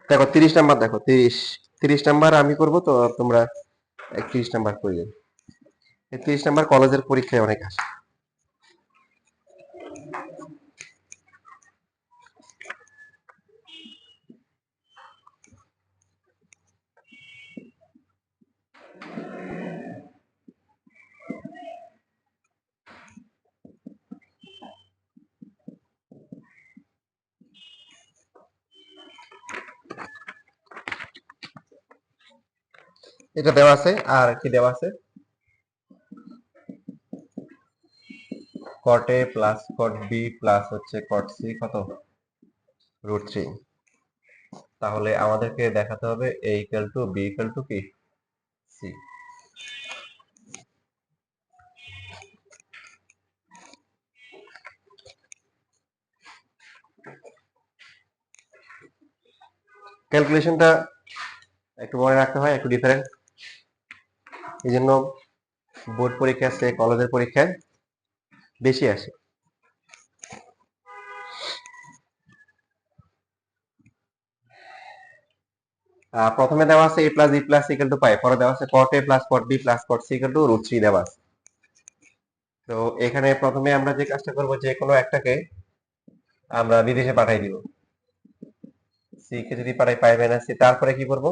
দেখো 30 নাম্বার, দেখো 30 নাম্বার আমি করব, তো তোমরা 31 নাম্বার করবে। এই 30 নাম্বার কলেজের পরীক্ষায় অনেক আসে। এটা দেওয়া আছে, আর কি দেওয়া আছে, cot A plus cot B plus হচ্ছে কট সি কত, √3। তাহলে আমাদেরকে দেখাতে হবে A equal to B equal to কি, সি। ক্যালকুলেশনটা একটু মনে রাখতে হয়, একটু ডিফারেন্ট। এই জন্য বোর্ড পরীক্ষা আছে, কলেজের পরীক্ষায় বেশি আসে। প্রথমে দেওয়া আছে a plus b plus equal to pi, পরে দেওয়া আছে cot a plus cot b plus cot c equal to √3 দেওয়া আছে। তো এখানে প্রথমে আমরা যে কাজটা করব, যে কোনো একটাকে আমরা বিদেশে পাঠাই দিব। সি কে যদি পাঠাই পাই মাইনাস সি, তারপরে কি করব,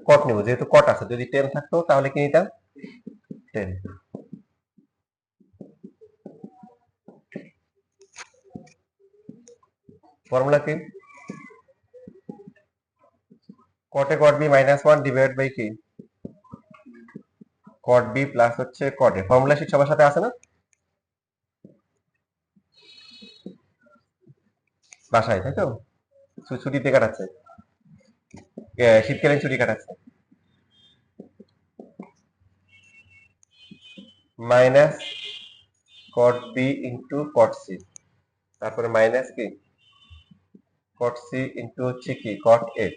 কট নিব, যেহেতু কট আছে, যদি 10 থাকতো তাহলে কি নিতাম, 10। ফর্মুলা কি, cot a cot b minus 1 divide by কি, cot b প্লাস হচ্ছে cot a। ফর্মুলা শিট সবার সাথে আছে না, বাসায়, তাই তো? ছুটিতে কাটাচ্ছে, শীতকালীন ছুটি কাটাচ্ছে। Minus cot b into cot c, তারপরে মাইনাস কি cot c ইন্টু হচ্ছে কি cot a।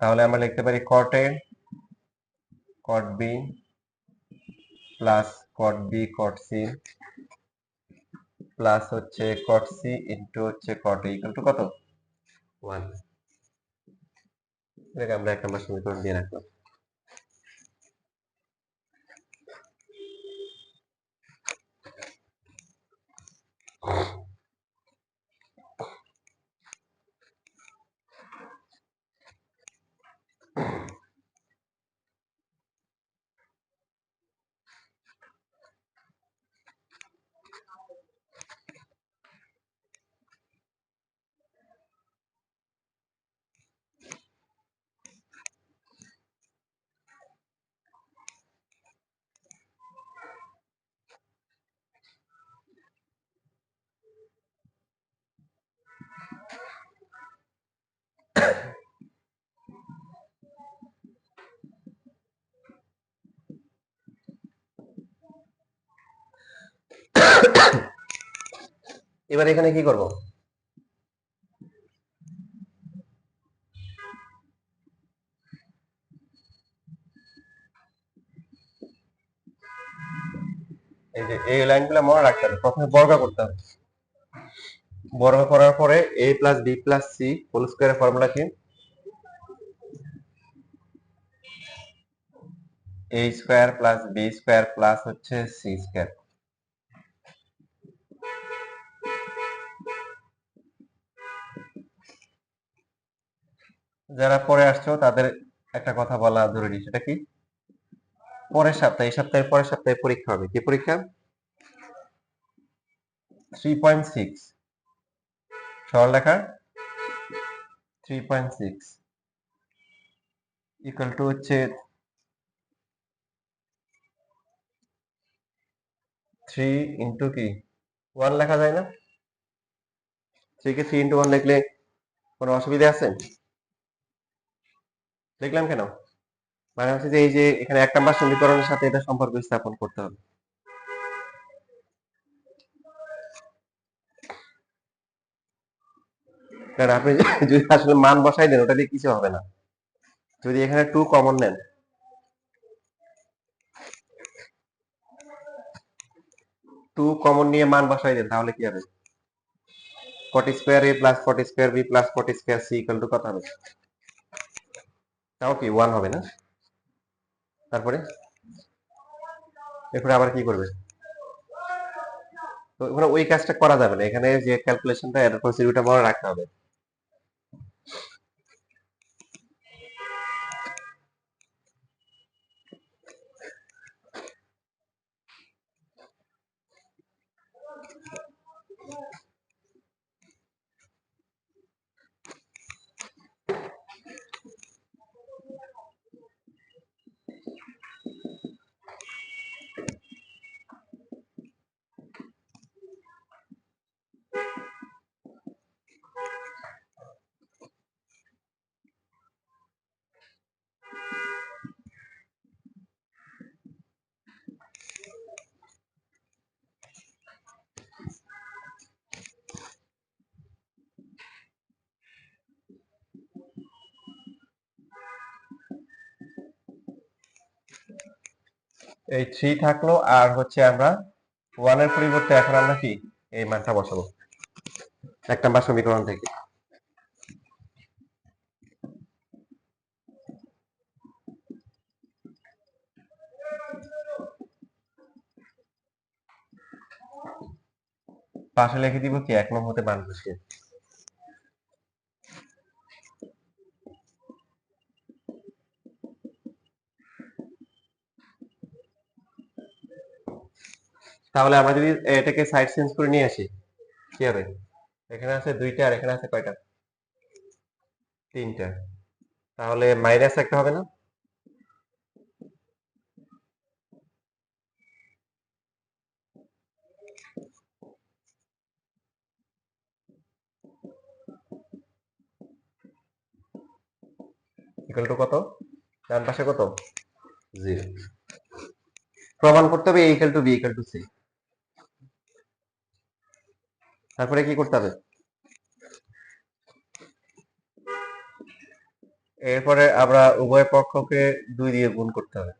তাহলে আমরা লিখতে পারি cot a cot b plus cot b cot c plus হচ্ছে cot c ইন্টু হচ্ছে cot a ইকুয়াল টু কত, 1। এটাকে আমরা 1 নম্বর সমীকরণ দিয়ে রাখলাম। এবার এখানে কি করব, এই যে এই লাইনগুলো মনে রাখতে হবে, প্রথমে বর্গ করতে হবে। বর্গ করার পরে a plus b plus c whole স্কয়ারের ফর্মুলা কি, a square plus b square plus হচ্ছে c স্কয়ার। যারা পরে আসছো তাদের একটা কথা বলা জরুরি, সেটা কি, পরের সপ্তাহে, এই সপ্তাহের পরের সপ্তাহে পরীক্ষা হবে, কি পরীক্ষা, 3.6 সরলরেখা 3.6 ইকুয়াল টু হচ্ছে 3 ইন্টু কি 1 লেখা যায় না, 3 কে 3 ইন্টু 1 লিখলে কোনো অসুবিধা আছে, লিখলাম কেন, মানে হচ্ছে যে এই যে এখানে 1 নম্বর সমীকরণের সাথে এটা সম্পর্ক স্থাপন করতে হবে। কারণ আপনি যদি আসলে মান বসাই দেন, ওটা দিয়ে কিছু হবে না। যদি এখানে 2 কমন নেন, টু কমন নিয়ে মান বসাই দেন, তাহলে কি হবে? Cot square A plus cot square B plus cot square C equal to কত হবে? তাও কি 1 হবে না? তারপরে এরপরে আবার কি করবে? তো এখানে ওই কাজটা করা যাবে না, এখানে যে ক্যালকুলেশনটা এর প্রসিডিউরটা মনে রাখতে হবে। এই 3 থাকলো, আর হচ্ছে আমরা 1 এর পরিবর্তে এখন আমরা কি এই মানটা বসাবো 1 নাম্বার সমীকরণ থেকে। পাশে লিখে দিব কি 1 নং হতে মান বসিয়ে। তাহলে আমরা যদি এটাকে সাইড চেঞ্জ করে নিয়ে আসি কি হবে? এখানে আছে 2টা আর এখানে আছে কয়টা? 3টা। তাহলে মাইনাস একটা হবে না? ইকুয়াল টু কত? ডান পাশে কত? 0। প্রমাণ করতে হবে a equal to b equal two c। তারপরে কি করতে হবে? এরপরে আমরা উভয় পক্ষকে 2 দিয়ে গুণ করতে হবে।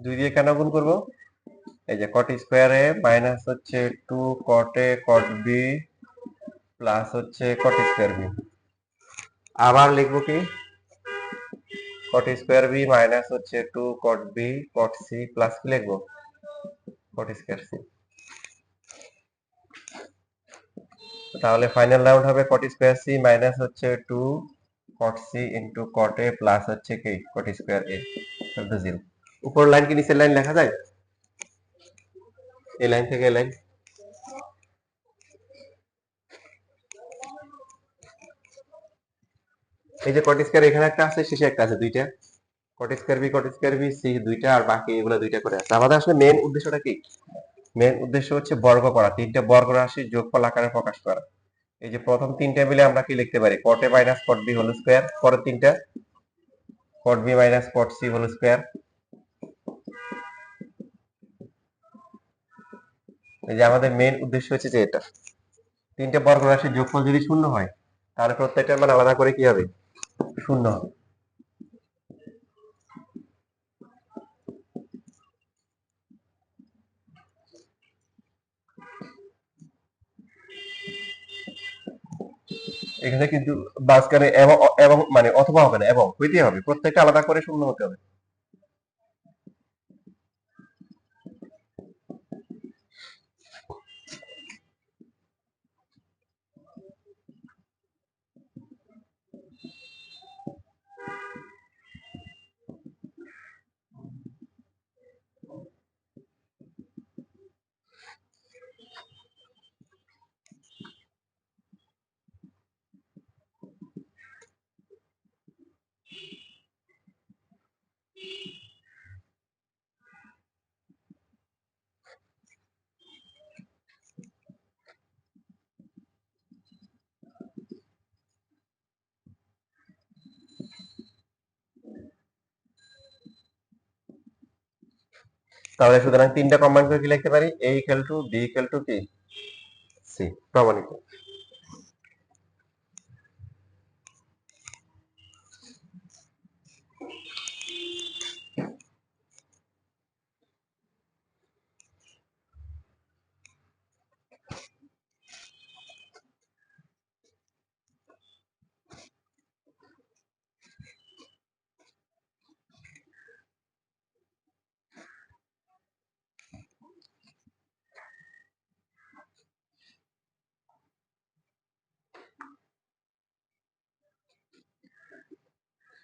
দুই দিয়ে কেন গুণ করব? এই যে কট স্কোয়ারে মাইনাস হচ্ছে 2 কট এ কট বি প্লাস হচ্ছে কট স্কোয়ার বি। আবার লিখবো কি কট স্কোয়ার বি মাইনাস হচ্ছে 2 cot B cot C plus কি লিখবো কট স্কোয়ার সি। তাহলে ফাইনাল রাউন্ড হবে কট স্কোয়ার সি মাইনাস হচ্ছে 2 cot C into cot A plus হচ্ছে কি cot square A equal to 0। উপর লাইন কি নিচের লাইন লেখা যায়? এই লাইন থেকে এই লাইন। এই যে কট স্কয়ার এখানে একটা আছে, শেষে একটা আছে, দুইটা কট স্কয়ার বি সি দুইটা, আর বাকি এগুলো দুইটা করে আছে। আমাদের আসলে মেন উদ্দেশ্যটা কি? মেন উদ্দেশ্য হচ্ছে বর্গ করা, তিনটা বর্গ রাশির যোগফল আকারে প্রকাশ করা। এই যে প্রথম তিনটা মিলে আমরা কি লিখতে পারি? Cot a minus cot b whole square, পরের তিনটা cot b minus cot c whole square. এই যে আমাদের মেন উদ্দেশ্য হচ্ছে যে এটা, তিনটা বর্গ রাশির যোগফল যদি শূন্য হয় তাহলে প্রত্যেকটার মান আলাদা করে কি হবে? শূন্য হবে। এখানে কিন্তু মাঝখানে এবং এবং মানে অথবা হবে না, এবং হইতে হবে, প্রত্যেকটা আলাদা করে শূন্য হতে হবে। তাহলে সুতরাং তিনটা কম্বাইন করে কি লিখতে পারি, a equal to b equal to কি c, প্রমাণিত।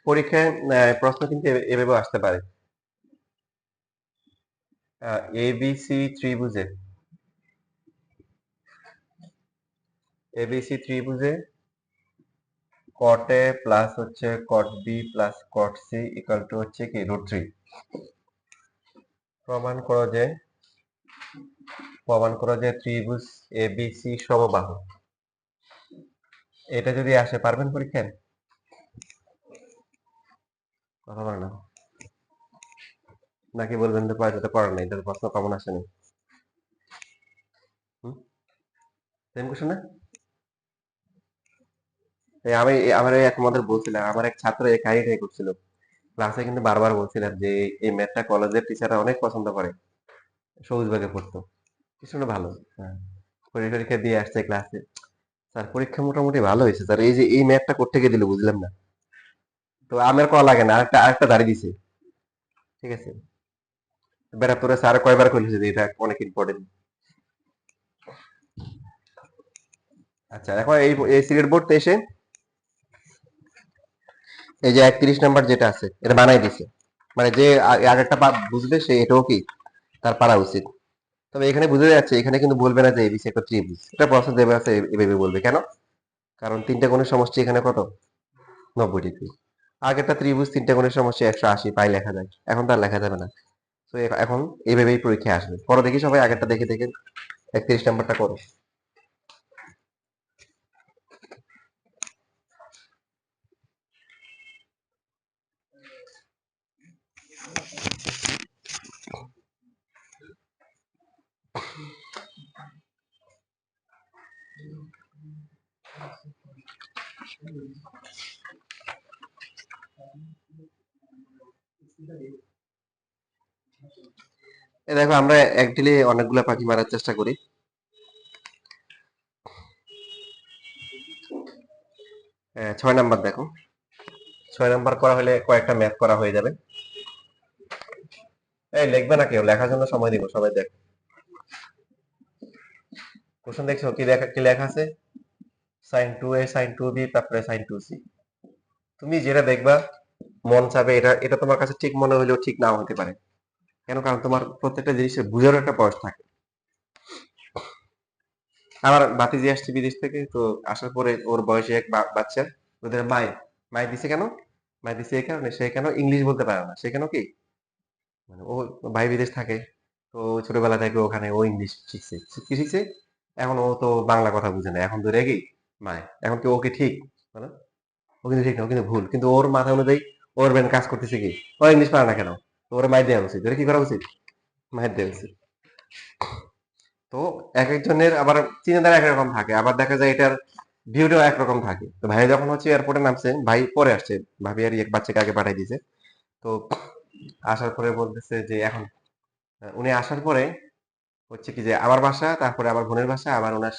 পরীক্ষায় প্রশ্ন কিন্তু এভাবে আসতে পারে। এবিসি ত্রিভুজে এবিসি ত্রিভুজে কট এ প্লাস হচ্ছে cot B plus cot C equal to হচ্ছে কি √3। প্রমাণ করো যে ত্রিভুজ এবিসি সমবাহু। এটা যদি আসে পারবেন পরীক্ষায়? কথা বলে না নাকি বলবেন যে এটা করার নাই, এটা প্রশ্ন কমন আসেনি? সেম কোশ্চেন না? আমি আমার এক আমাদের বলছিলাম, আমার এক ছাত্র এই কাহিনীটাই করছিল ক্লাসে, কিন্তু বারবার বলছিলাম যে এই ম্যাথটা কলেজের টিচাররা অনেক পছন্দ করে, সবুজ ভাগে পড়তো, ভীষণ ভালো। হ্যাঁ, পরীক্ষা দিয়ে আসছে ক্লাসে, স্যার পরীক্ষা মোটামুটি ভালো হয়েছে স্যার, এই যে এই ম্যাথটা করতে গিয়ে দিল বুঝলাম না। তো আমার কল লাগে না, আরেকটা আরেকটা দাঁড়িয়ে দিছে। ঠিক আছে, বেটা তোরা স্যার কয়বার কইছে যে এটা অনেক ইম্পর্টেন্ট। আচ্ছা, এখন এই সিলেট বোর্ড এসে এই যে 31 নাম্বার যেটা আছে এটা বানাই দিছে, মানে যে আগেরটা বুঝবে সে এটাও কি তার পারা উচিত। তবে এখানে বুঝে যাচ্ছে, এখানে কিন্তু বলবে না যে এবিসি একটা ত্রিভুজ, এটা প্রশ্ন দেবে আছে এভাবে বলবে কেন, কারণ তিনটা কোণের সমষ্টি এখানে কত, 90 ডিগ্রি। আগেরটা ত্রিভুজ, তিনটা কোণের সমষ্টি 180 পাই লেখা যায়, এখন তার লেখা যাবে না। তো এখন এইভাবেই পরীক্ষায় আসবে। পরে দেখি সবাই আগেরটা দেখে দেখে 31 নাম্বারটা করো। দেখো আমরা একদিনে অনেকগুলা পাখি মারার চেষ্টা করি। 6 নাম্বার দেখো, 6 নাম্বার করা হলে কয়েকটা ম্যাথ করা হয়ে যাবে। এই লিখবে না কেউ, লেখার জন্য সময় দিব, সবাই দেখ। কোশ্চেন দেখছো কি লেখা আছে, sin 2a sin 2b তারপরে sin 2c। তুমি যেটা দেখবা মন চাবে এটা এটা তোমার কাছে ঠিক মনে হলেও ঠিক নাও হতে পারে। কেন, কারণ তোমার প্রত্যেকটা জিনিসের বুঝার একটা বয়স থাকে। আমার ভাতিজি আসছে বিদেশ থেকে, তো আসার পরে ওর বয়সে এক বাচ্চা, ওদের মাই দিছে কেন, মাই দিছে এই কারণে সে কেন ইংলিশ বলতে পারে না, সে কেন কি মানে ও ভাই বিদেশ থাকে, তো ছোটবেলা থেকে ওখানে ও ইংলিশ শিখছে, কি শিখছে, এখন ও তো বাংলা কথা বুঝে না, এখন ধরে কি মায়, এখন কি ওকে ঠিক বলো? ও কিন্তু ঠিক না, ও কিন্তু ভুল, কিন্তু ওর মাথা অনুযায়ী ওর ব্রেন কাজ করতেছে কি, ও ইংলিশ পারে না কেন, তো ওর মাই দেওয়া উচিত, ওর কি করা উচিত, মায়ের দেওয়া উচিত। তো এক একজনের আবার চিন্তাধারা একরকম থাকে, আবার দেখা যায় এটার ভিউটাও একরকম থাকে। তো ভাই যখন হচ্ছে এয়ারপোর্টে নামছে, ভাই পরে আসছে, ভাবি আর এক বাচ্চাকে আগে পাঠাই দিয়েছে। তো আসার পরে বলতেছে যে এখন উনি আসার পরে হচ্ছে কি যে আমার বাসা, তারপরে আমার বোনের বাসা, আবার ওনার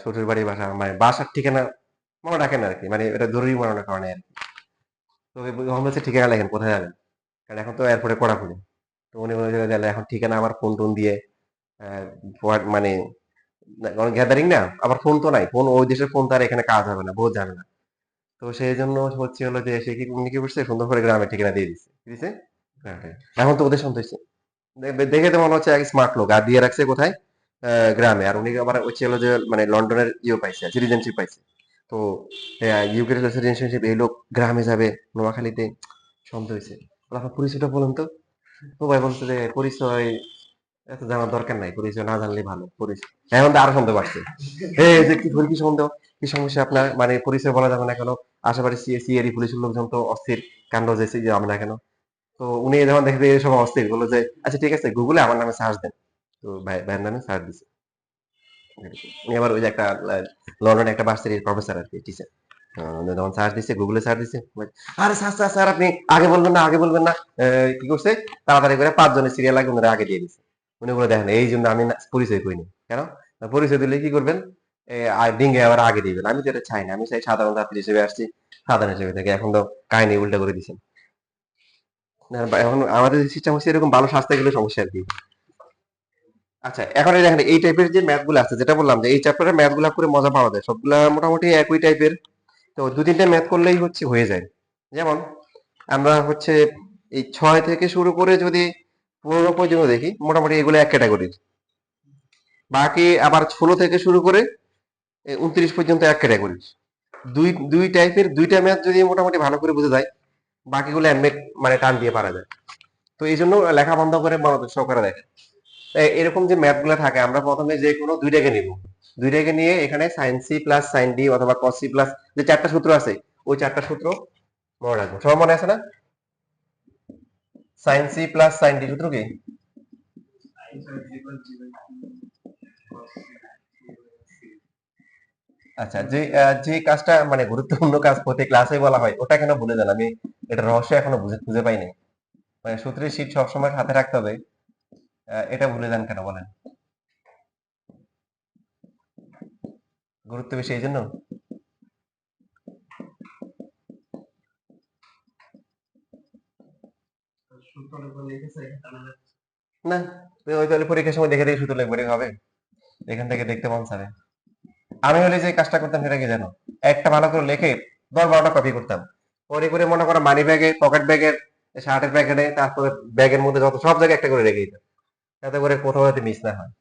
শ্বশুর বাড়ির বাসা, মানে বাসার ঠিকানা মনে রাখেন আর কি, মানে এটা জরুরি মনে রাখার কারণে আর কি। তো যখন বলছে ঠিকানা লেখেন কোথায় যাবেন, কারণ এখন তো এয়ারপোর্টে কড়াকড়ি। তো উনি বলে গেলে এখন ঠিকানা আমার ফোন টোন দিয়ে মানে গ্যাদারিং না, আবার ফোন তো নাই, ফোন ওই দেশের ফোন তার এখানে কাজ হবে না, বহুত জানে না। তো সেই জন্য হচ্ছে হলো যে সে কি উনি কি করছে, সুন্দর করে গ্রামের ঠিকানা দিয়ে দিচ্ছে, কি দিছে গ্রামে। এখন তো ওদের শুনতেছে, দেখে তো মনে হচ্ছে এক স্মার্ট লোক, আর দিয়ে রাখছে কোথায়, গ্রামে। আর উনি আবার হচ্ছে হলো যে মানে লন্ডনের পাইছে, সিটিজেনশিপ পাইছে। তো ইউকে সিটিজেনশিপ, এই লোক গ্রামে যাবে নোয়াখালীতে, সন্দেহ হয়েছে। আপনার পরিচয়টা বলুন তো। তো ভাই বলছে যে পরিচয় এত জানার দরকার নাই, পরিচয় না জানলে ভালো, পরিচয় এখন তো আরো সন্দেহ বাড়ছে। এই যে কি কি সন্দেহ, কি সমস্যা আপনার, মানে পরিচয় বলা যাবে না কেন, আশেপাশে সিএরি পুলিশের লোকজন তো অস্থির কাণ্ড যেছে যে আমরা কেন, তো উনি যখন দেখে যে এসব অস্থির বললো যে আচ্ছা ঠিক আছে গুগলে আমার নামে সার্চ দেন। তো ভাইয়ের নামে সার্চ দিছে। উনি আবার ওই যে একটা লন্ডনে একটা ভার্সিটির প্রফেসর আর কি, টিচার। যখন সার্চ দিচ্ছে গুগলে সার্চ দিচ্ছে, আরে স্যার স্যার স্যার আপনি আগে বলবেন না আগে বলবেন না। কি করছে, তাড়াতাড়ি করে ৫ জনের সিরিয়াল আগে ওনারা আগে দিয়ে দিচ্ছে। উনি বলে দেখেন এই জন্য আমি পরিচয় করিনি কেন, পরিচয় দিলে কি করবেন, ডিঙ্গে আবার আগে দিবেন। আমি তো এটা চাই না, আমি চাই সাধারণ ছাত্রী হিসেবে আসছি, সাধারণ হিসেবে থেকে এখন তো কাহিনী উল্টা করে দিচ্ছেন। এখন আমাদের সিস্টেম হচ্ছে এরকম, ভালো শাস্তি গেলে সমস্যা আর কি। আচ্ছা এখন এই দেখেন এই টাইপের যে ম্যাথ গুলো আছে, যেটা বললাম যে এই চ্যাপ্টারের ম্যাথ গুলা করে মজা পাওয়া যায়, সবগুলা মোটামুটি একই টাইপের। তো দু তিনটা ম্যাথ করলেই হচ্ছে হয়ে যায়। যেমন আমরা হচ্ছে এই ৬ থেকে শুরু করে যদি ১৫ পর্যন্ত দেখি, মোটামুটি এগুলো এক ক্যাটাগরির। বাকি আবার ১৬ থেকে শুরু করে ২৯ পর্যন্ত এক ক্যাটাগরির। দুই দুই টাইপের দুইটা ম্যাথ যদি মোটামুটি ভালো করে বোঝা যায়, বাকিগুলো এমনি মানে টান দিয়ে পারা যায়। তো এই জন্য লেখা বন্ধ করে মনোযোগ সহকারে দেখে। এরকম যে ম্যাথ গুলো থাকে, আমরা প্রথমে যে কোনো দুইটাকে নিব, দুইটাকে নিয়ে এখানে sine C plus sine D অথবা কস সি প্লাস, যে চারটা সূত্র আছে ওই চারটা সূত্র মনে রাখবো। সবার মনে আছে না? Sine C plus sine D সূত্র কি? আচ্ছা, যে যে কাজটা মানে গুরুত্বপূর্ণ কাজ প্রতি ক্লাসে বলা হয় ওটা কেন ভুলে যান? আমি এটা রহস্য এখনো খুঁজে পাইনি। মানে সূত্রের শীট সবসময় হাতে রাখতে হবে, এটা ভুলে যান কেন বলেন? গুরুত্ব বেশি এই জন্য? না, ওই তাহলে পরীক্ষার সময় দেখে দেখে সূত্র লিখবে হবে, এখান থেকে দেখতে মন চাবে। আমি হলে যে কাজটা করতাম সেটা কি জানো, একটা ভালো করে লিখে ১০-১২টা কপি করতাম, পরে করে মনে করো মানি ব্যাগে, পকেট ব্যাগের, শার্টের প্যাকেটে, তারপরে ব্যাগের মধ্যে যত সব জায়গায় একটা করে রেখে দিতাম, যাতে করে কোথাও যাতে মিস না হয়।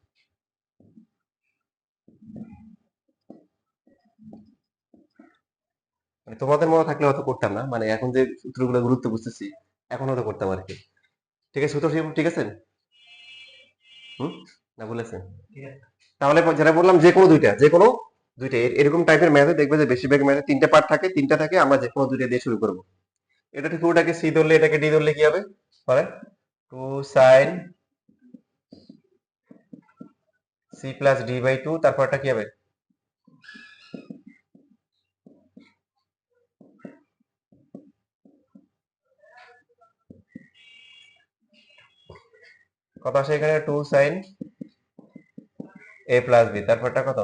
মানে তোমাদের মনে থাকলে হয়তো করতাম না, মানে এখন যে সূত্রগুলো গুরুত্ব বুঝতেছি এখন হয়তো করতাম আর কি। ঠিক আছে, সূত্র ঠিক আছে? হুম, না বলেছেন? তাহলে যেটা বললাম যে কোনো দুইটা, যে কোনো দুইটা এরকম টাইপের ম্যাথে দেখবে যে বেশিরভাগ ম্যাথে তিনটা পার্ট থাকে, তিনটা থাকে, আমরা যে কোনো দুইটা দিয়ে শুরু করবো। এটা ঠিক পুরোটাকে সি ধরলে এটাকে ডি ধরলে কি হবে বলেন? 2 sin C plus D by 2, তারপরটা কি হবে? কত আসে এখানে? 2 sin এ প্লাস বি, তারপরটা কত?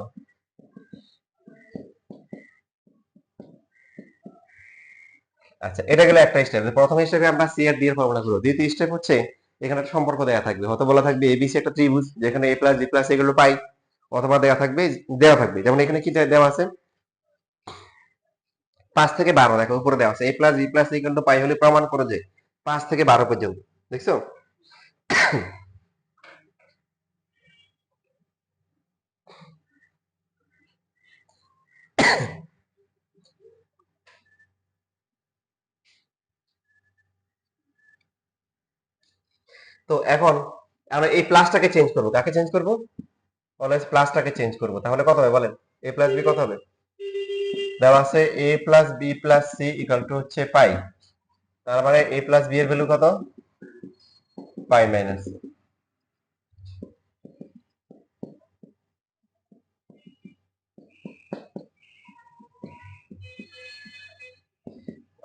আচ্ছা, এটা গেলে একটা স্টেপ। প্রথম স্টেপে আমরা সি আর ডি এর ফর্মুলা করব। দ্বিতীয় স্টেপ হচ্ছে এখানে একটা সম্পর্ক দেয়া থাকবে, হয়তো বলা থাকবে এবিসি একটা ত্রিভুজ যেখানে এ প্লাস বি প্লাস এগুলো পাই, অথবা দেওয়া থাকবে যেমন এখানে কি দেওয়া আছে 5 থেকে 12, দেখো উপরে দেওয়া আছে a plus b plus equal to pi হলে প্রমাণ করো যে 5 থেকে 12 পর্যন্ত। দেখছো? তো এখন আমরা এই প্লাসটাকে চেঞ্জ করবো, কাকে চেঞ্জ করবো? অলওয়েজ প্লাসটাকে চেঞ্জ করবো। তাহলে কত হবে বলেন? এ প্লাস বি কত হবে? দেওয়া আছে a plus b plus c equal to হচ্ছে পাই, তার মানে এ প্লাস বি এর ভ্যালু কত? Pi minus.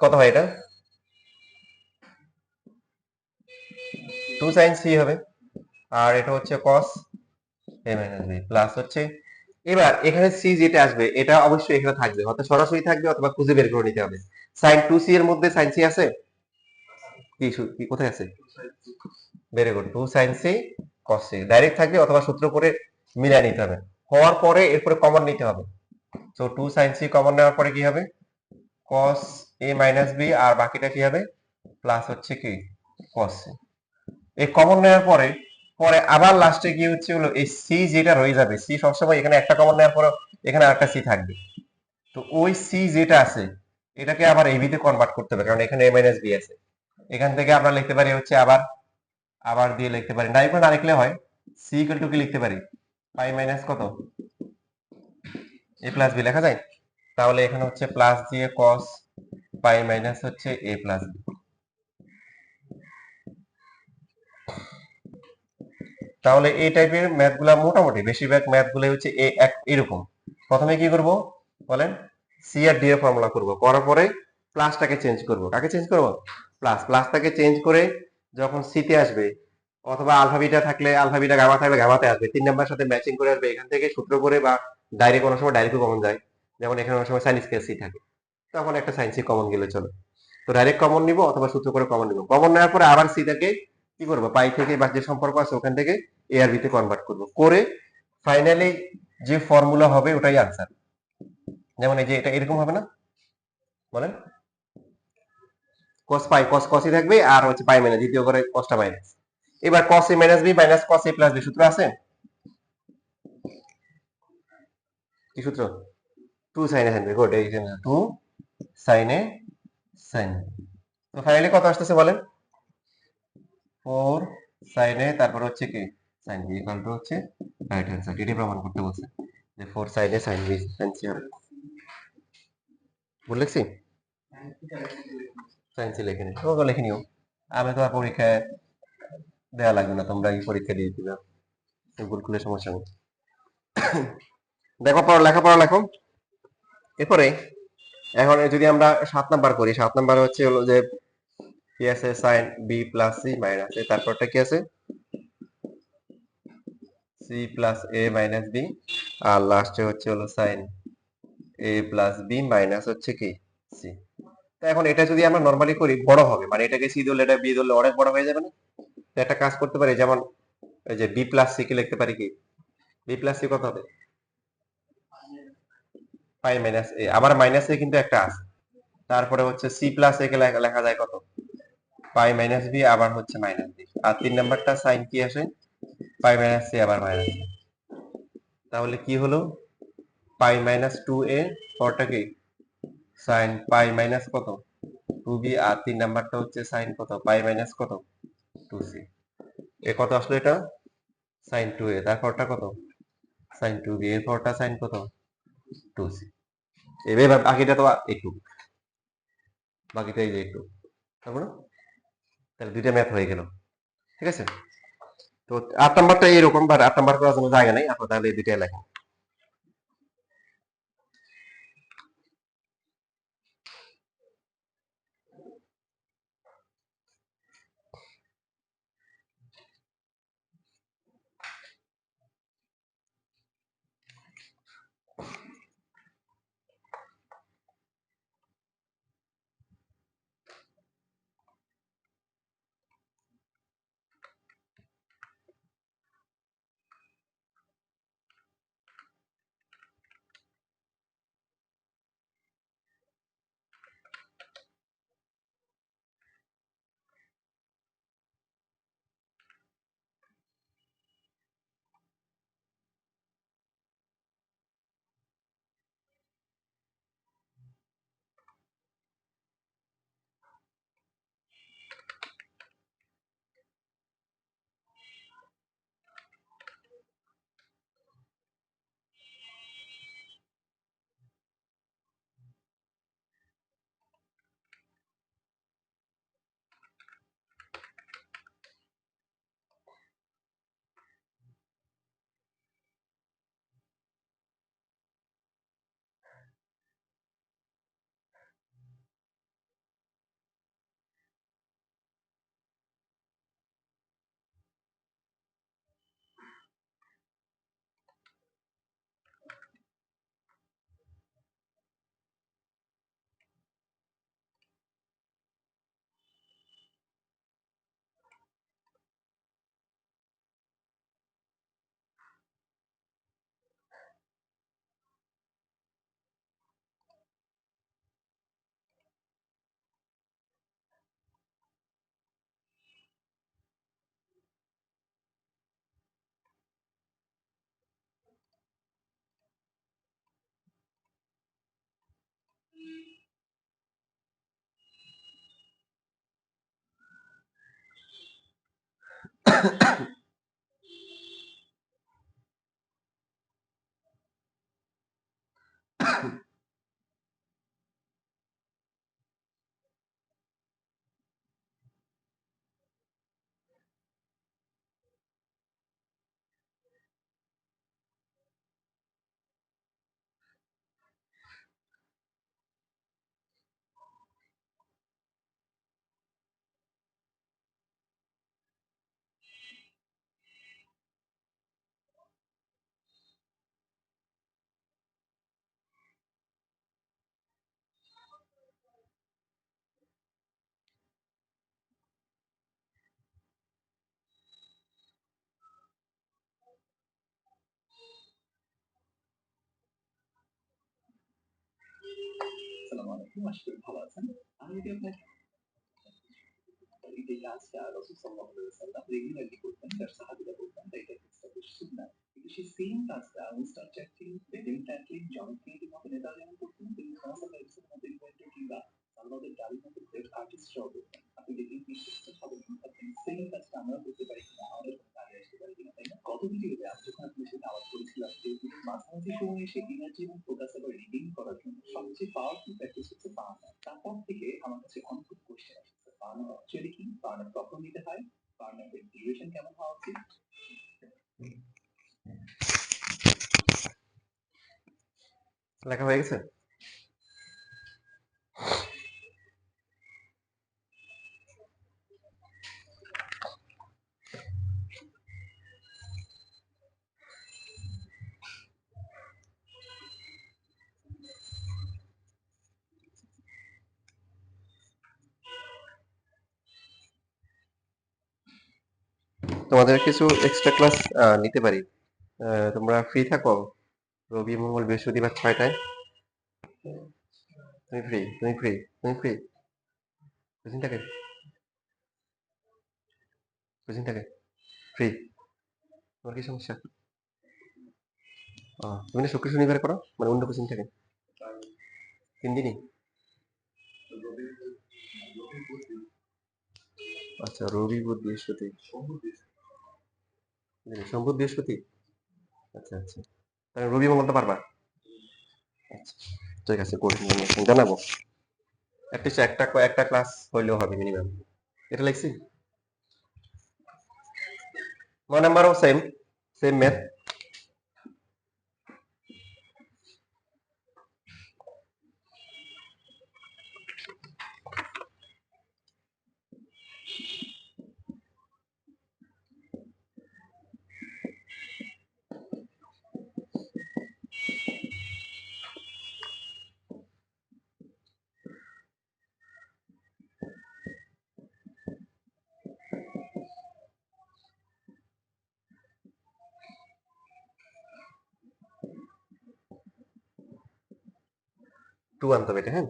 কত হয় এটা? 2 sin সি হবে, আর এটা হচ্ছে cos a minus B plus হচ্ছে, এবার এখানে সি যেটা আসবে এটা অবশ্যই এখানে থাকবে, হয়তো সরাসরি থাকবে অথবা খুঁজে বের করে নিতে হবে। sin 2c এর মধ্যে sin c আছে কি? কি কোথায় আছে? Very good, 2 sin c cos c direct থাকবে, অথবা সূত্র করে মিলিয়ে নিতে হবে। হওয়ার পরে এরপরে কমন নিতে হবে। তো 2 sin c কমন নেওয়ার পরে কি হবে? cos a মাইনাস b, আর বাকিটা কি হবে? প্লাস হচ্ছে কি cos c। এই কমন নেওয়ার পরে পরে আবার লাস্টে গিয়ে হচ্ছে হলো এই সি যেটা রয়ে যাবে, সি সবসময় এখানে একটা কমন নেওয়ার পর এখানে আরেকটা সি থাকবে। তো ওই সি যেটা আছে এটাকে আবার এবি তে কনভার্ট করতে হবে, কারণ এখানে এ মাইনাস বি আছে। এখান থেকে আমরা লিখতে পারি হচ্ছে আবার আবার দিয়ে লিখতে পারি, না এগুলো না লিখলে হয়, সি ইকুয়াল টু কি লিখতে পারি? পাই মাইনাস কত? এ প্লাস বি লেখা যায়। তাহলে এখানে হচ্ছে প্লাস দিয়ে কস পাই মাইনাস হচ্ছে এ প্লাস বি। তাহলে এই টাইপের ম্যাথগুলা মোটামুটি বেশিরভাগ ম্যাথগুলো হচ্ছে এরকম। প্রথমে কি করব বলেন, সি আর ডি এর ফর্মুলা করব, করার পরে প্লাসটাকে চেঞ্জ করব। কাকে চেঞ্জ করব? প্লাসটাকে চেঞ্জ করে যখন সিতে আসবে, অথবা আলফা বিটা থাকলে আলফা বিটা, গামা থাকলে গামাতে আসবে, 3 নাম্বার সাথে ম্যাচিং করে আসবে। এখান থেকে সূত্র করে বা ডাইরেক্ট, কোনো সময় ডাইরেক্টও কমন যায়, যেমন এখানে অনেক সময় সাইন স্কয়ার সি থাকে, তখন একটা সাইন সি কমন গেলে চলে। তো ডাইরেক্ট কমন নিব অথবা সূত্র করে কমন নিব। কমন নেওয়ার পরে আবার সি থেকে কি করবো, পাই থেকে বা যে সম্পর্ক আছে ওখান থেকে এ আর বিতে কনভার্ট করব, করে ফাইনালি যে ফর্মুলা হবে ওটাই আনসার। যেমন এই যে এটা এরকম হবে না, বলেন, cos পাই cos cosই থাকবে, আর হচ্ছে পাই মাইনাস, দ্বিতীয় করে cosটা মাইনাস। এবার cos a minus b minus cos a plus b সূত্র আছে, কি সূত্র? 2 sin a sin b, good, এই যে 2 sin a sin b। তো ফাইনালি কত আসতেছে বলেন? 4 sin a, তারপর হচ্ছে কি sin b ইকুয়াল টু হচ্ছে রাইট হ্যান্ড সাইড। এটাই প্রমাণ করতে বলছে যে 4 sin a sin b sin c হবে। ভুল লিখছি? sin c লিখে নিই, ওগুলো লিখে নিও। আমি তো আর পরীক্ষায় দেওয়া লাগবে না, তোমরা এই পরীক্ষা দিয়ে দিবে, ভুল করলে সমস্যা নেই। দেখো লেখাপড়া লেখো। এরপরে এখন যদি আমরা 7 নাম্বার করি, 7 নাম্বার হচ্ছে হলো যে কি আছে, sine B plus C minus A, তারপরটা কি আছে, C plus A minus B, আর লাস্টে হচ্ছে হলো sine A plus B minus হচ্ছে কি সি। তো এখন এটা যদি আমরা নর্মালি করি বড় হবে, মানে এটাকে সি ধরলে এটা বি ধরলে অনেক বড় হয়ে যাবে না? তো একটা কাজ করতে পারি, যেমন এই যে বি প্লাস সি কে লিখতে পারি কি, বি প্লাস সি কত হবে, পাই মাইনাস এ, আবার মাইনাস এ কিন্তু একটা আছে, তারপরে হচ্ছে সি প্লাস এ কে লেখা যায় কত, পাই মাইনাস বি আবার হচ্ছে মাইনাস বি, আর 3 নাম্বারটা সাইন কি আসে, পাই মাইনাস সি আবার মাইনাস বি। তাহলে কি হলো, পাই মাইনাস 2a, পরটা কি সাইন পাই মাইনাস কত 2b, আর 3 নাম্বারটা হচ্ছে সাইন কত, পাই মাইনাস কত 2c। এ কত আসলো এটা, সাইন 2a, তারপরটা কত সাইন 2b, এর পরটা সাইন কত 2c। এবার বাকিটা তো একটু, বাকিটা এই যে একটু, তারপর তাহলে দুইটা ম্যাথ হয়ে গেল। ঠিক আছে, তো 8 নাম্বারটা এরকম, বাট 8 নাম্বার করার কোনো জায়গা নেই, আপনার তাহলে এই দুইটাই লেখেন। আসসালামু আলাইকুম। আশা করি ভালো আছেন। আমি যদি আপনাকে এই যে কাজটা রাসূল সাল্লাল্লাহু আলাইহি ওয়াসাল্লাম রেগুলারলি করতেন, তার সাহাবীরা করতেন, তাই এটা এস্টাবলিশ সুন্নাহ। কিন্তু সেই সেম কাজটা উইনস্টন চার্চিল, বেঞ্জামিন ফ্রাঙ্কলিন, জন কেনেডির মতো নেতারা যেমন করতেন, তেমনি মোহাম্মদ আলী ইসলামের মতো ইনভেন্টর কিংবা সালভাদর ডালির মতো গ্রেট আর্টিস্টরাও করতেন। আপনি দেখলে বিশ্বাস হবেন না, আপনি সেম কাজটা আমরা করতে পারি কিনা, আমাদের কোনো কাজে আসতে পারি কিনা, তাই না? গত ভিডিওতে আমি যখন আপনার সাথে আলাপ করেছিলাম যে মাঝামাঝি সময়ে এসে এনার্জি এবং ফোকাস আবার রিগেইন করার জন্য সবচেয়ে পাওয়ারফুল প্র্যাকটিস হচ্ছে বার্ন আপ। তারপর থেকে আমার কাছে অনেক কোশ্চেন আসছে, বার্ন আপ অ্যাকচুয়ালি কি, বার্ন আপ কখন নিতে হয়, বার্ন আপের ডিউরেশন কেমন হওয়া উচিত। লেখা হয়ে গেছে? তোমাদের কিছু এক্সট্রা ক্লাস নিতে পারি। তোমরা ফ্রি থাকো রবি, মঙ্গল, বৃহস্পতিবার 6টায়? তুমি ফ্রি? তুমি ফ্রি? তুমি ফ্রি? কোচিংটাকে কোচিংটাকে ফ্রি? তোমার কি সমস্যা? তুমি না শুক্র শনিবার করো, মানে অন্য কোচিংটাকে 3 দিনই? আচ্ছা, রবি, বুধ, বৃহস্পতি, সোম, বুধ, বৃহস্পতি। আচ্ছা আচ্ছা, তাহলে রবি মঙ্গলটা পারবা? আচ্ছা, ঠিক আছে, করে জানাবো। অ্যাটলিস্ট একটা ক্লাস হইলেও হবে মিনিমাম। এটা লিখছি। আমার নাম্বারও সেম, সেম ম্যাথ। টু আনতে হবে এটা, হ্যাঁ।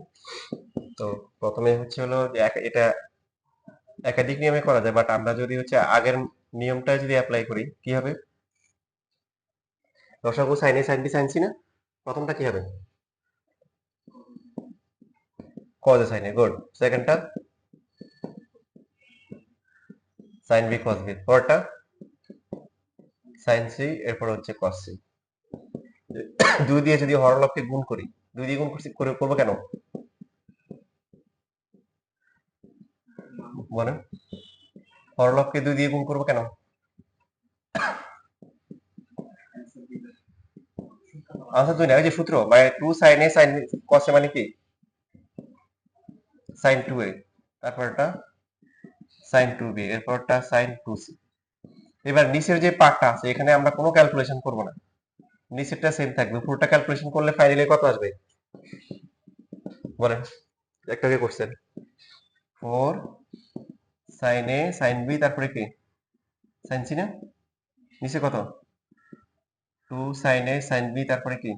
তো প্রথমে হচ্ছে হলো যে এটা একাধিক নিয়মে করা যায়, বাট আমরা যদি হচ্ছে আগের নিয়মটা যদি অ্যাপ্লাই করি কি হবে? লসাগু sine A sine B sine C না? প্রথমটা কি হবে? Cos A sine A, good. সেকেন্ডটা সাইন বি কজ বি, পরটা সাইন সি, এরপর হচ্ছে কস সি। দুই দিয়ে যদি হরলবকে গুণ করি, দুই দিয়ে গুণ করবো কেন বলেন? হরলবকে দুই দিয়ে গুণ করবো কেন? আনসার দুই না, ওই যে সূত্র, মানে two sine A sine cos A মানে কি সাইন টু এ, তারপরটা সাইন টু বি, এরপরটা সাইন টু সি। এবার নিচের যে পার্টটা আছে এখানে আমরা কোনো ক্যালকুলেশন করব না, নিচেরটা সেম থাকবে, পুরোটা ক্যালকুলেশন করলে ফাইনালি কত আসবে বলেন? একটাকে করছেন 4 সাইন এ সাইন বি, তারপরে কি সাইন সি না? নিচে কত? 2 সাইন এ সাইন বি, তারপরে কি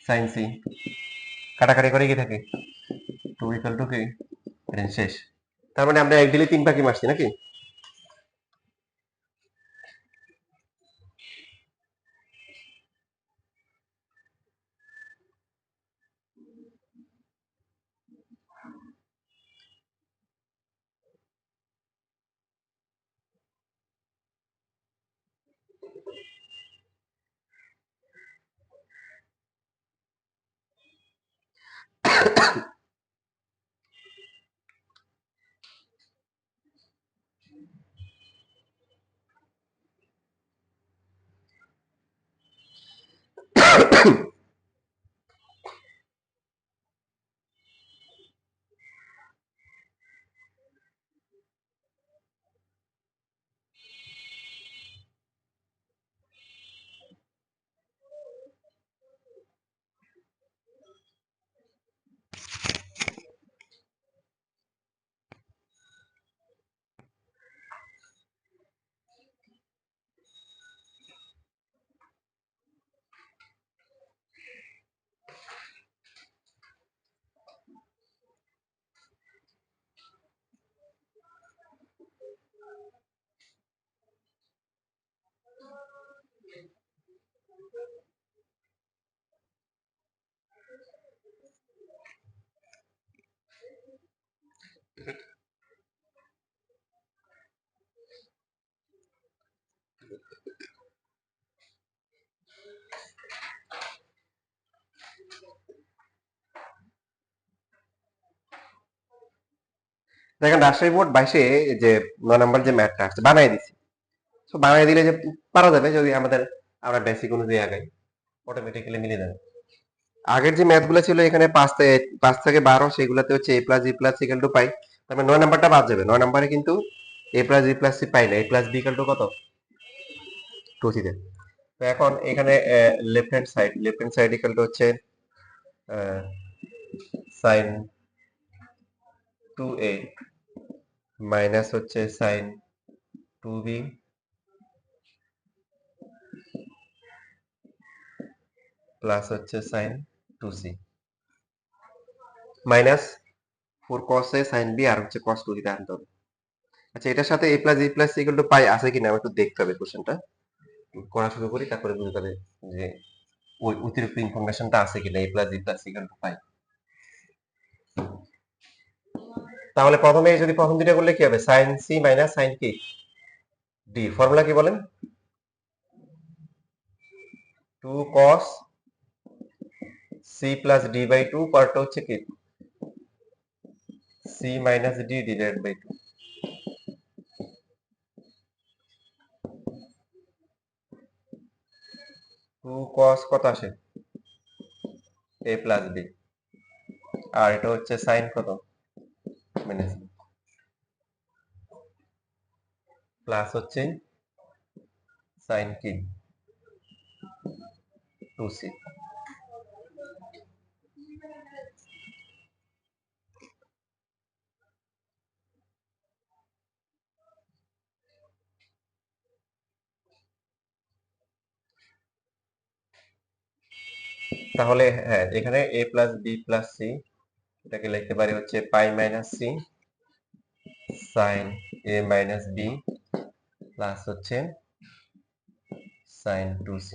সাইন সি। কাটাকাটি করে কি থাকে? 2 ইকুয়াল টু কি? এটা শেষ। তার মানে আমরা এক ঢিলে 3 পাখি মারছি নাকি? দেখেন রাজশাহী বোর্ড 22-এ যে 9 নাম্বার যে ম্যাথটা আসছে বানাই দিছি। সো বানাই দিলে যে পারা যাবে যদি আমরা বেসিক অনুযায়ী আগাই, অটোমেটিক্যালি মিলে যাবে। আগের যে ম্যাথ গুলো ছিল এখানে 5 থেকে 12 সেগুলোতে হচ্ছে a plus b plus c equal to pi, তার মানে 9 নাম্বারটা বাদ যাবে। 9 নাম্বারে কিন্তু a plus b plus c পাই না, a plus b equal to কত, 2c তে। তো এখন এখানে left hand side equal to হচ্ছে সাইন 2a মাইনাস হচ্ছে সাইন 2b প্লাস হচ্ছে sine 2c minus 4 cos a sin b আর হচ্ছে cos 2 দিতে আনতে হবে। আচ্ছা, এটার সাথে a plus b plus c equal to pi আছে কিনা আমি একটু দেখতে হবে, কোশ্চেনটা করা শুরু করি তারপরে বুঝতে হবে যে ওই অতিরিক্ত ইনফরমেশনটা আছে কিনা, a plus b plus c equal to pi. তাহলে প্রথমে যদি প্রথম দুইটা করলে কি হবে, সাইন c মাইনাস সাইন কি d, ফর্মুলা কি বলেন, 2 cos c plus d by 2 পরটা হচ্ছে কি c minus d divide by 2। 2 cos কত আসে, a প্লাস b, আর এটা হচ্ছে সাইন কত মাইনাস প্লাস হচ্ছে সাইন কি 2c। তাহলে হ্যাঁ, এখানে a plus b plus c এটাকে লিখতে পারি হচ্ছে pi minus c sine a minus b plus হচ্ছে সাইন 2c।